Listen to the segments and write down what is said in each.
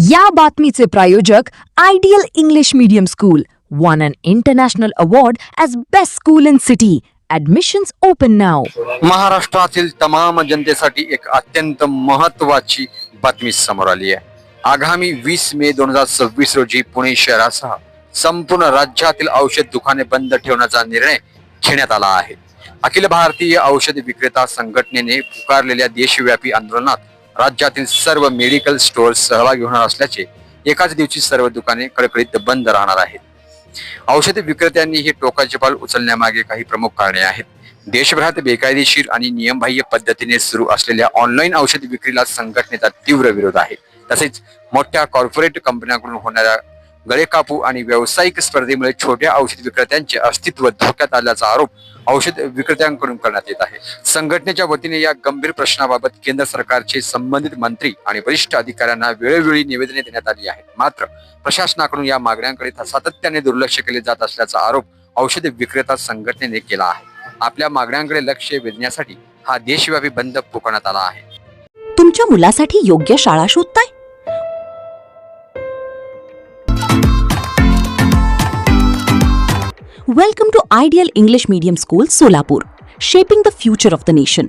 या बातमीचे प्रायोजक ideal English medium school won an international award as best school in city. Admissions open now. महाराष्ट्रातील तमाम जनतेसाठी एक अत्यंत महत्त्वाची बातमी समोर आली आहे. आगामी 20 मे 2026 रोजी पुणे शहरासह संपूर्ण राज्यातील औषध दुकाने बंद ठेवण्याचा निर्णय घेण्यात आला आहे. अखिल भारतीय औषध विक्रेता संघटनेने पुकारलेल्या देशव्यापी आंदोलनात राज्यातील सर्व मेडिकल स्टोअर्स सहभागी होणार असल्याचे एकाच दिवशी सर्व दुकाने कडकडीत बंद राहणार आहेत. औषध विक्रेत्यांनी हे टोकाचे पाऊल उचलण्यामागे काही प्रमुख कारणे आहेत. देशभरात बेकायदेशीर आणि नियमबाह्य पद्धतीने सुरू असलेल्या ऑनलाईन औषध विक्रीला संघटनेचा तीव्र विरोध आहे. तसेच मोठ्या कॉर्पोरेट कंपन्यांकडून होणाऱ्या गळेकापू आणि व्यावसायिक स्पर्धेमुळे छोट्या औषध विक्रेत्यांचे अस्तित्व धोक्यात आल्याचा आरोप औषध विक्रेत्यांकडून करण्यात येत आहे. संघटनेच्या वतीने या गंभीर प्रश्नाबाबत केंद्र सरकारचे संबंधित मंत्री आणि वरिष्ठ अधिकाऱ्यांना वेळोवेळी निवेदने देण्यात आली आहेत. मात्र प्रशासनाकडून या मागण्यांकडे सातत्याने दुर्लक्ष केले जात असल्याचा आरोप औषध विक्रेता संघटनेने केला आहे. आपल्या मागण्यांकडे लक्ष वेधण्यासाठी हा देशव्यापी बंद पुकारण्यात आला आहे. तुमच्या मुलासाठी योग्य शाळा शोधताय? Welcome to Ideal English Medium School, Solapur, shaping the future of the nation.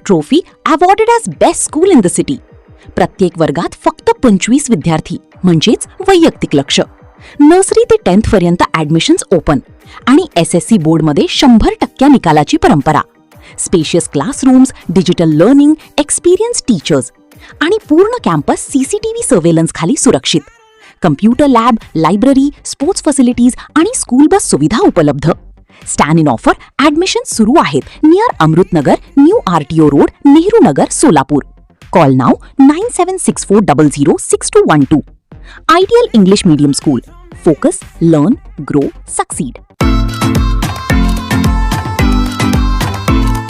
Trophy awarded as best school in the city. प्रत्येक वर्गात फक्त 25 विद्यार्थी म्हणजेच वैयक्तिक लक्ष. नर्सरी ते 10th पर्यंत ऍडमिशन्स ओपन आणि SSC बोर्ड मध्ये 100% निकालाची परंपरा. Spacious classrooms, digital learning, experience teachers आणि पूर्ण कॅम्पस CCTV सर्वेलन्स खाली सुरक्षित. Computer lab, library, sports facilities आणि स्कूल बस सुविधा उपलब्ध. स्टॅन इन ऑफर ऍडमिशन सुरू आहेत near Amrutnagar, new RTO road, Nehru Nagar, Solapur. Call now 9764006212. Ideal English Medium School. Focus, learn, grow, succeed.